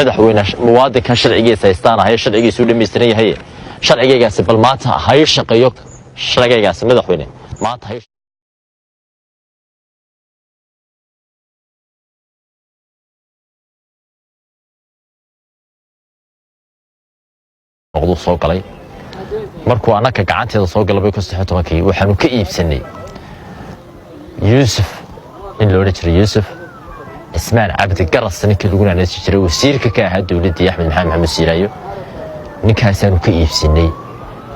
madaxweyne muwaadinkan sharcigiisa haystaan ahay sharcigiisu dhameystiran yahay sharcigaasi bal maanta hay shaqeeyo sharcigaasi madaxweyne maanta hay noqdo soo galay markuu anaka gacanteeda soo galay ku 16 waxaanu ka iibsanay Yusuf in loo jiray Yusuf ismaan cabdi garas ninka lagu naanaysi jiray wasiirka ka ahaa dawladda Axmed Maxamed Siiraayo ninkaasanu ka iibsanay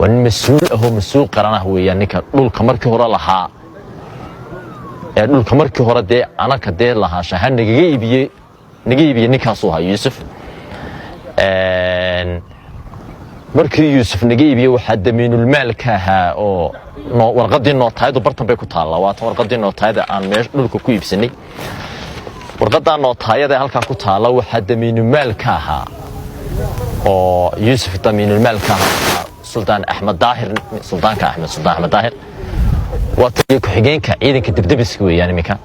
wan mas'uul ah oo mas'uul qaran ah weeyaan ninka dhulka markii hore lahaa dhulka markii hore de anaka de lahaa shahan naga iibiyay ninkaas oo ahaa Yusuf markii Yusuf naga iibiyay waxa damiinul maalka ahaa oo warqadii nootaayadu bartan bay ku taala waa tan warqadii nootaayada aan meesh dhulka ku iibsanay warqadan nootaayada halka ku taala waxa damiinul maalka ahaa oo Yusuf damiinul maalka Sultan Ahmed Daahir Sultanka Ahmed Daahir واتي كحجينك عيدك دبدبس كوي يعني مكان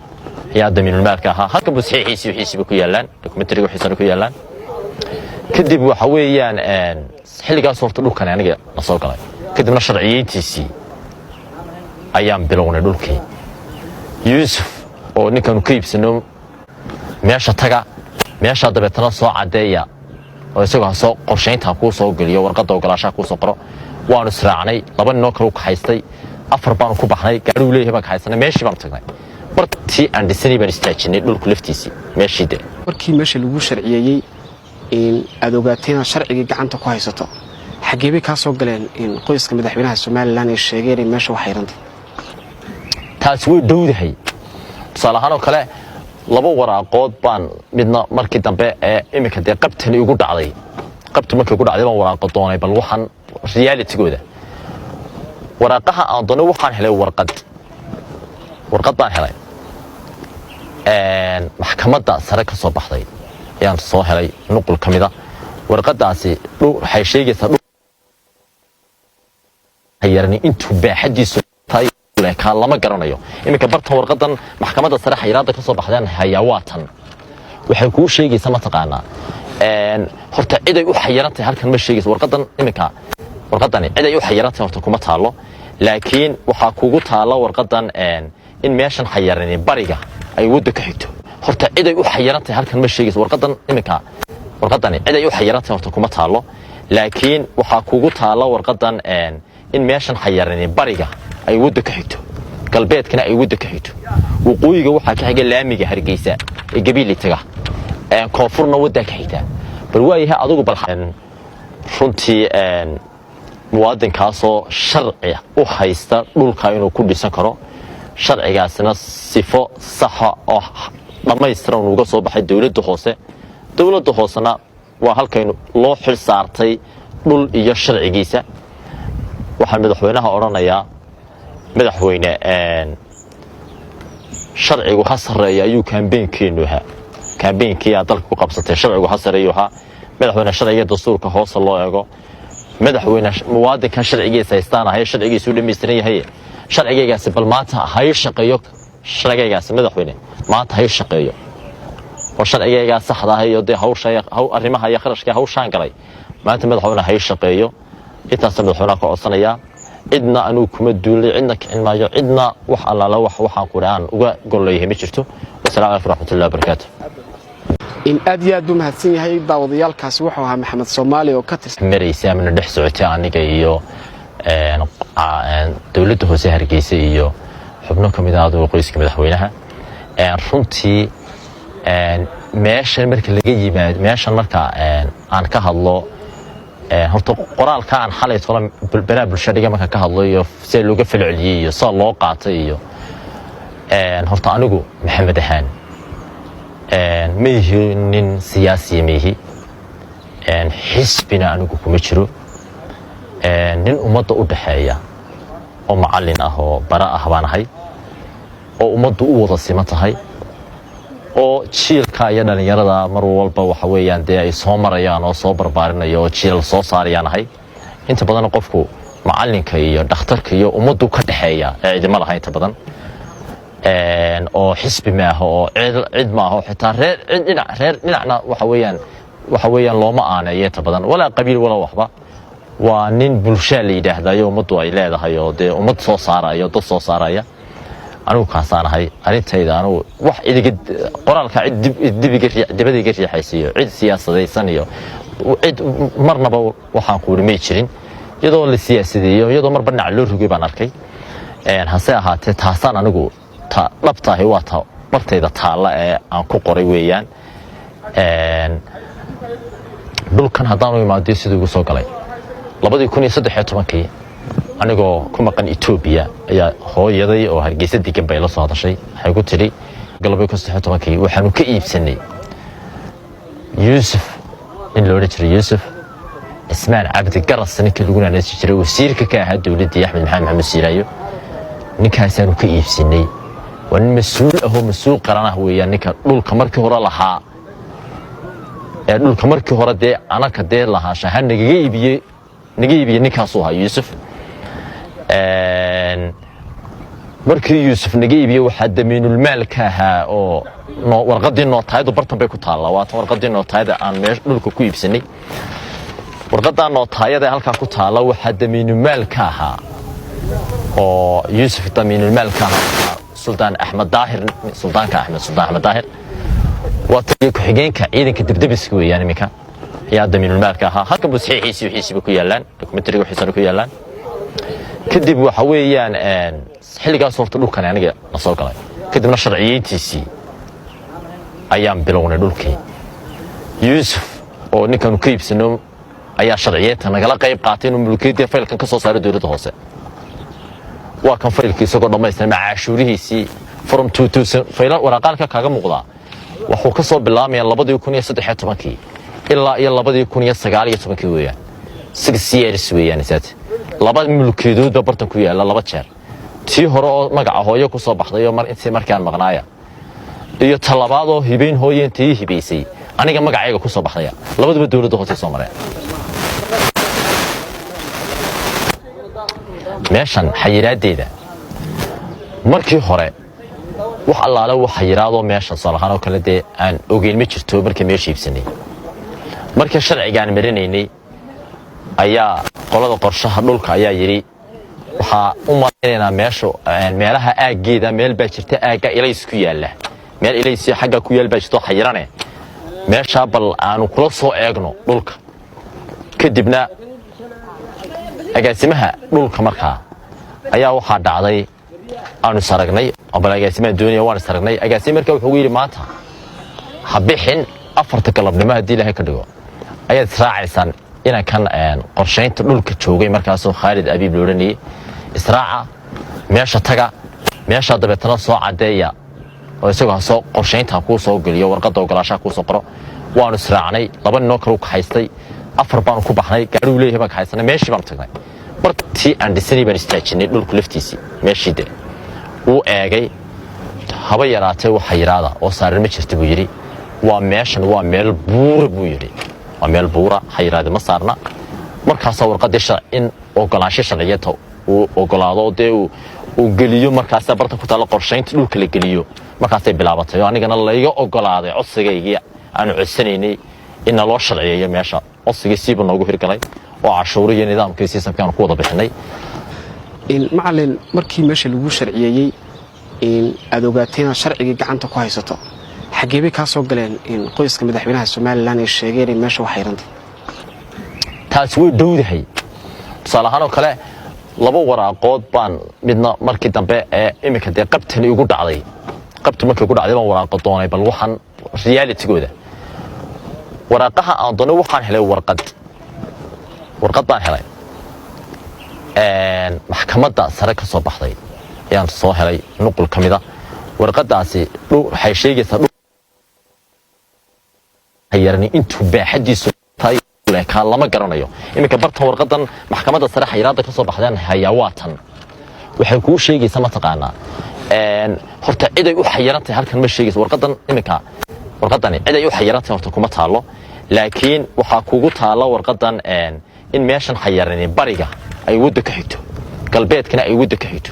يا دمين المال كها هكذا بس حيسي وحيسي بكيالان دوكيومنتري وحيسان كيالان كدب وحويان حلقة صورت له كان يعني نصور كلام كدب نشرعيتي أيام بلغنا دولكي يوسف ونكانو كيب سنو ماشى تجا ماشى دبتنا صاع عادية ويسوق صاع قرشين تاكو صاع قليو ورقة وقلاشة كو صقرا وانسرعني لبن نوكروك حيستي afar baan ku baxnay gaadhu leeyahay baan haysanay meeshii baan tagnay markii aan dhisnay baan istaajinay dhulku laftiisii meeshii de markii meesha lagu sharciyay in aad ogaateen sharciga gacanta ku haysato xageebay ka soo galeen in qoyska madaxweynaha Soomaaliland ay sheegeen in meesha wax xirantay taas way dhowdahay salahan oo kale laba waraaqood baan midna markii dambe imika de qabtani ugu dhacday qabtu markii ugu dhacday baan waraaqo doonay bal waxan reality-gooda ورقها أنظن وحنا هلا ورقة بان هلا محكمة دا سرك صباح ذي يعني صو هلا نقول كميدا ورقة داسي لو حيشيء يصير هيرني أنتو بحدي سطاي ولا كان لما قرنا يوم إني كبرت ورقة محكمة دا سرك حيرادك صباح ذي هيواتن وحيكون شيء يسمى تقانا هرت إذا يحيرنتي هالكن مش شيء ورقة إنك warqadani cid ay u xayiraatay horta kuma taalo laakiin waxa kugu taalo warqadan in meeshan xayirani bariga ay wada ka xigto horta cid ay u xayiraatay halkan ma sheegayso warqadan imika warqadani cid ay u xayiraatay horta kuma taalo laakiin waxa kugu taalo warqadan in meeshan xayirani bariga ay wada ka xigto galbeedkana ay wada ka xigto waqooyiga waxa ka xiga laamiga Hargeysa ee gabiil taga koonfurna wada ka xigta bal waayahay adigu bal runtii muwaadin kaasoo sharci u haysta dhulka inuu ku dhisan karo sharcigaasina sifo sax oo dhameystiran uga soo baxay dawladda hoosena waa halkaynu loo xil saartay dhul iyo sharcigiisa waxaan madaxweynaha oranayaa madaxweyne sharcigu ha sareeyo ayuu campaign-keenu ahaa campaign-kii dalka ku qabsatay sharcigu ha sareeyo madaxweyne sharciga dastuurka hoos loo eego madaxweyne muwaadinkan sharcigiisa haystaan ahay sharcigiisu dhameystiran yahay sharcigaasi bal maanta hay shaqeeyo sharcigaasi madaxweyne maanta hay shaqeeyo oo sharciga saxda ah iyo hawsha arrimaha iyo kharashka hawshan galay maanta madaxweyne hay shaqeeyo intaas madaxweynaha ka codsanaya cidna anu kuma duulay cidna kicilmaayo cidna wax allaala waxaan quraan uga golleeyahay ma jirto wassalaamu alaykum warahmatullahi wabarakatuh in aad iyo aad u mahadsan yahay daawadayaalkaasi wuxuu ahaa Maxamed Soomaali oo ka tirsan maraysa min dhex socotay aniga iyo dawladda hoose Hargeysa iyo xubno kamid ah qoyska madaxweynaha runtii meeshan markii laga yimaado meeshan marka aan ka hadlo horta qoraalka aan xalay tolan bulbana bulshada marka ka hadlo iyo si looga falceliyay iyo soo loo qaatay iyo horta anigu Maxamed ahaan ميه نين سياسي ميه حسبنا أنو كم يشرو نين أمضى أدحيا أو معلن أهو براء أهوان هاي أو أمضى أوضى سمات هاي أو تشيل كايا يردا مرو والبا وحويان دي صومر يان أو صوبر بارنا يو تشيل صوصار يان هاي أنت بدنا قفكو معلن كيا دكتور كيا أمضى كدحيا إذا ما لها أنت بدن oo xisbi ma aha oo cid ma aha xitaa reer dhinacna waxa weeyaan waxa weeyaan looma aaneeyo inta badan walaa qabiil walaa waxba waa nin bulshaa la yidhaahdayo ummaddu ay leedahay oo dee ummad soo saarayo dad soo saaraya anigu kaasaanahay arrintayda anigu wax idiga qoraalka dibadiga riixaysiiyo cid siyaasadaysan iyo cid marnaba waxaan ku may jirin iyadoo la siyaasadeeyo iyadoo marba dhinac loo rogay baan arkay hase ahaatee taasaan anigu dhabtahay waa ta bartayda taalla ee aan ku qoray weeyaan dhulkan haddaan u imaado sidii ugu soo galay 2013 anigoo ku maqan Ethiopia ayaa hooyaday oo Hargeysa degan bay la soo hadashay waxay ku tiri galabay 2013 waxaanu ka iibsanay Yusuf in loo jiray Yusuf Ismaan Cabdi Garas ninkii lagu naanaysi jiray wasiirka ka ahaa dawladda Axmed Maxamed Siiraayo ninkaasaan ka iibsanay waa mas'uul qaran ah weeyaan ninka dhulka markii hore lahaa dhulka markii hore dee anaka dee lahaa shahan naga iibiyay ninkaasoo ahaa Yusuf markii Yusuf naga iibiyay waxa damiinul maalka ahaa oo warqadii nootaayadu bartan bay ku taala waa warqadii nootaayada aan meesh dhulka ku iibsanay warqadan nootaayada halka ku taala waxa damiinul maalka ahaa oo Yusuf damiinul maalka ahaa Sultan Ahmed Daahir Sultanka Ahmed Daahir واتجي كحجين كعيدن كدبدبس كويان ميكا يا دمين المالك ها هكذا بصحيح يحسب كيالان دوكيومنتري وحسن كيالان كدب وحويان xilligaas horta dhulkan aniga la soo galay kadibna sharciyeyntiisii ayaan bilownay dhulkii Yusuf oo ninkan ku iibsano ayaa sharciyeynta nagala qayb qaatay inuu mulkiyada faylkan ka soo saaray dawladda hoose waa kan faylkiisa oo dhamaystiran macaashuurihiisii from 2000 faylan waraqalka kaaga muuqda wuxuu ka soo bilaabmay 2013 ilaa 2019 weeyaan 6 years weeyaan isaad laba mulkiyadood bartan ku yaala laba jeer tii hore oo magaca hooyo ku soo baxday oo intii markaan maqnaaya iyo talabaad oo hibeyn hooyantii hibeysay aniga magacayga ku soo baxday labaduba dawladda hoose soo mareen meeshan xayiraadeeda markii hore wax allaale wax xayiraado meesha salahan oo kale de aan ogeyn ma jirto markii meesha iibsanay markii sharcigaan marinaynay ayaa qolada qorshaha dhulka ayaa yiri waxa u maleynaa meelaha aageeda meel baa jirta aaga ilays ku yaala meel ilays xagga ku yaal baa jirto xayirane meesha bal aanu kula soo eegno dhulka kadibna agaasimaha dhulka markaa ayaa waxa dhacday aanu saragnay oo agaasimaha doonaya waan saragnay agaasimaha markaa wuxuu yiri maanta habixin afarta galabnimo hadii ilaahay ka dhigo ayaad raacaysan inaan kan qorsheynta dhulka joogay markaas oo Khalid Abiib looranay israaca meesha taga meesha dabeetana soo cadeeya oo isagoo soo qorsheynta ku soo galiyo warqadda ogolaashaha ku soo qoro waanu israacnay laba nin oo kale u kaxaystay afar baan ku baxnay gaari u leeyahay baan kaxaystay meeshii baan tagnay markii aan dhisnay baan istaajinay dhulka laftiisii meeshii de uu eegay haba yaraatay waxa yiraahdo oo saaran ma jirto buu yiri waa meeshan waa meel buur buu yiri waa meel buura xayiraad ma saarna markaas warqadda in ogolaansho sharciyeed uu ogolaado uu galiyo markaas barta ku taala qorsheynta dhulka la galiyo markaas ay bilaabatay anigana la iga ogolaaday codsigayga aan codsanaynay in loo sharciyeeyo meesha codsigiisiiba noogu hirgalay oo cashuur iyo nidaamka siyaasabkaan ku wada bixinay in macallin markii meesha lagu sharciyeeyay in aad ogaateen sharciga gacanta ku haysato xageebay ka soo galeen in qoyska madaxweynaha Soomaaliland ay sheegeen in meesha wax xirantay taas way dhowdahay salahan oo kale laba waraaqood baan midna markii dambe ee imika de qabtani ugu dhacday qabtu markii ugu dhacday baan waraaqo doonay bal waxan reality-gooda waraaqaha aan doonay waxaan helay warqad baan helay maxkamadda sare ka soo baxday ayaan soo helay nuqul kamida warqadaasi waxay sheegaysaa hayarni intuu baaxadiisu tahay ka lama garanayo imika bartan warqadan maxkamadda sare xayiraada ka soo baxdeen hayaa waatan waxay ku sheegaysaa ma taqaana horta cid ay u xayirantay halkan ma sheegayso warqadan imika warqadani cid ay u xayirantay horta kuma taalo laakiin waxa kugu taala warqadan in meeshan xayirani bariga ay wada ka xigto galbeedkana ay wada ka xigto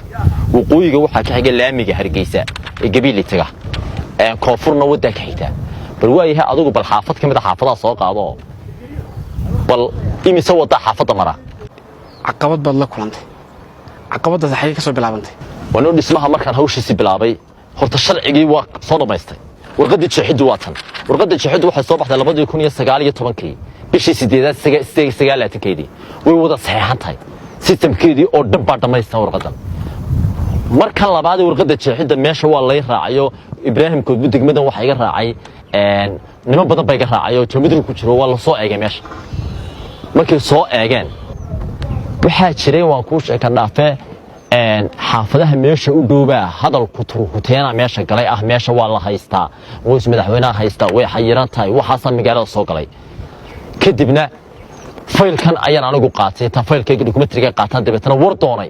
waqooyiga waxa ka xiga laamiga Hargeysa ee Gabiley taga koonfurna wada ka xigta bal waayahay adigu bal xaafad kamid ah xaafadaha soo qaado bal imise wada xaafada mara caqabad baad la kulantay caqabadaas xagee ka soo bilaabantay wanoo dhismaha markaan hawshiisi bilaabay horta sharcigii waa soo dhamaystay warqadii jeexiddu waa tan warqadii jeexiddu waxay soo baxday 2019 bishii 8 way wada saxeexan tahay systemkeedii oo dhan baa dhamaysan warqadan marka labaad warqada jeexidda meesha waa lay raacayo Ibraahim Koodbu degmadan waxa iga raacay niman badan bay iga raacayo joomadii ku jiro waa la soo eegay meesha markay soo eegeen waxa jiray waan ku sheekan dhaafay xaafadaha meesha u dhowba hadalku turukuteena meesha galay ah meesha waa la haystaa qoys madaxweynaha haystaa way xayiran tahay waxa magaalada soo galay kadibna faylkan ayaan anigu qaatay ta faylkayga dokumeentiga qaataan dibetana war doonay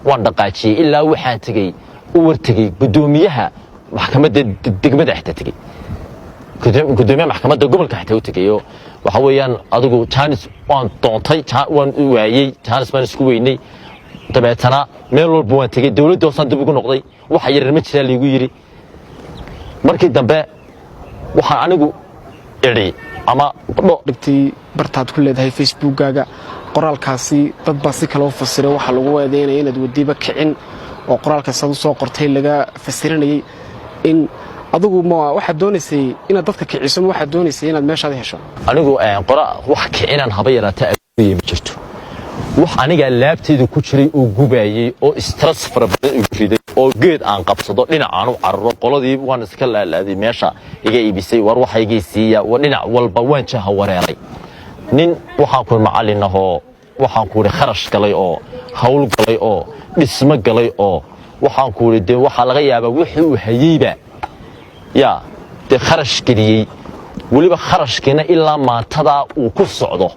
waan dhaqaajiyay ilaa waxaan tagay u wartagay gudoomiyaha maxkamadda degmada xigta tagay gudoomiyaha maxkamadda gobolka xigta u tagayo waxa weeyaan adigu Jaanis waan doontay waan waayay Jaanis baan isku weynay dabeetana meel walba waan tagay dawladda oo san dib ugu noqday waxa yareer ma jiraa liigu yiri markii dambe waxa anigu iri ama dhigtay bartaad ku leedahay Facebook-gaaga qoraalkaasi dad baa si kale u fasiray waxa lagu weedeynay inaad wadiba kicin oo qoraalkaas aad soo qortay laga fasirinayay in adigu ma waxa doonaysay inaad dadka kiciso waxa doonaysay inaad meeshaad hesho anigu wax kicinaan haba yaraata ay ma jirto wax aniga laabteedu ku jiray oo gubayay oo stress fara badan u riday oo geed aan qabsado dhinac aan u carro qoladii waan iska laalaaday meesha iga iibisay war waxa iga siiya waa dhinac walba waan jaha wareeray nin waxaan ku macallinaho waxaan ku kharash galay oo hawl galay oo dhismo galay oo waxaan ku leeyahay waxa laga yaabaa wixii uu hayeyba ya de kharash galiyay waliba kharashkina ilaa maantada uu ku socdo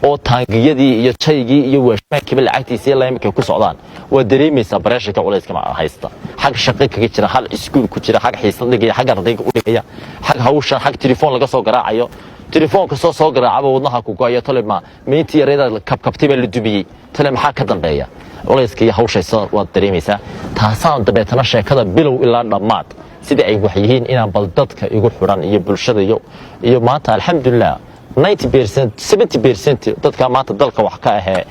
oo taangiyadii iyo jaygii iyo waashmaankiiba lacagtiisa ilaa imika ku socdaan waa dareemaysaa bareeshka culayska ma haysta xaq shaqo kaga jira hal iskuul ku jira xaq xiisad dhigaya xaq ardayga u dhigaya xaq hawshan xaq telefoon laga soo garaacayo telefoonka soo garaacaba wadnaha ku gooyo talema meeyntii yareeda kabkabtiba la dumiyay tale maxaa ka dambeeya culayska iyo hawshaysa waa dareemaysaa taasaan dabeetana sheekada bilow ilaa dhamaad sida ay wax yihiin inaan bal dadka igu xiran iyo bulshada iyo maanta alxamdulillah 90% 70% dadka maanta dalka wax ka ah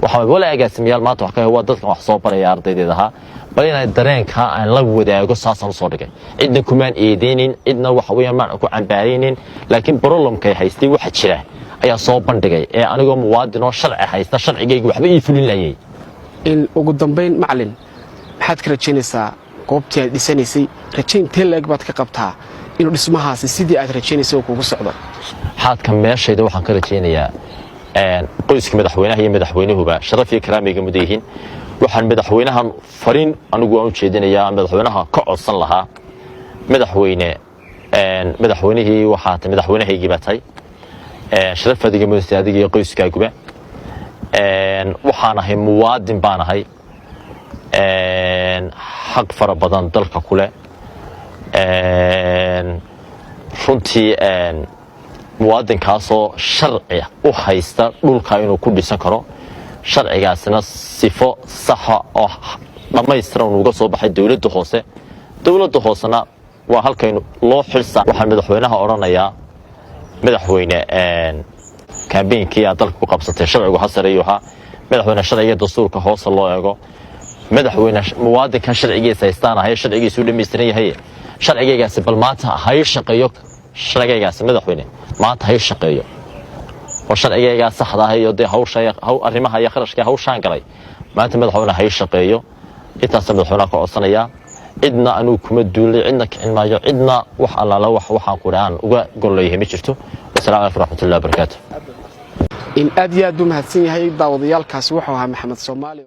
waxa wala agaasimiyaal maanta wax ka waa dadka wax soo baraya ardaydeedaha bal inay dareenka aan la wadaago saasan soo dhigay cidna kumaan eedeenin cidna wax weeyaan ma ku cambaareenin laakiin problemka ay haystay waxa jira ayaa soo bandhigay ee anigoo muwaadin oo sharci haysta sharcigayga waxba ii fulin laayay in ugu dambeyn macallin maxaad ka rajaynaysaa goobtii aad dhisanaysay rajayn teelag baad ka qabtaa inuu dhismahaasi sidii aad rajaynayso kuugu socdo xaadka meeshayda waxaan ka rajaynayaa qoyska madaxweynaha iyo madaxweynuhuba sharaf iyo karaamiga mudeehin waxaan madaxweynahan fariin anigu aan u jeedinayaa madaxweynaha ka codsan lahaa madaxweynihii waxaa tahay madaxweynahaygii baa tahay sharafadiga mudaadiga iyo qoyskaaguba waxaan ahay muwaadin baan ahay xaq fara badan dalka kule runtii muwaadinkaasoo sharci u haysta dhulka inuu ku dhisan karo sharcigaasina sifo saxa oo dhamaystiran uga soo baxay dawladda hoosena waa halkaynu loo xilsa waxaan madaxweynaha oranayaa madaxweyne kaambeynkii aad dalka ku qabsatay sharcigu hasareeyuha madaxweyne sharciga dastuurka hoose loo eego madaxweyne muwaadinkan sharcigiisa haystaan ahay sharcigiisu dhameystiran yahay sharcigaygaasi bal maanta hay shaqeeyo sharcigaygaasi madaxweyne maanta hay shaqeeyo oo sharcigayga saxda ah iyo de hawsha arrimaha iyo kharashka hawshan galay maanta madaxweyne hay shaqeeyo intaas madaxweynaha ka codsanaya cidna anuu kuma duulay cidna kicin maayo cidna wax allaala waxaan ku raan uga golleeyahay ma jirto wassalaamu alaykum warahmatullahi wabarakatuh in aad iyo aad u mahadsan yahay daawadayaalkaasi wuxuu ahaa Maxamed Soomaali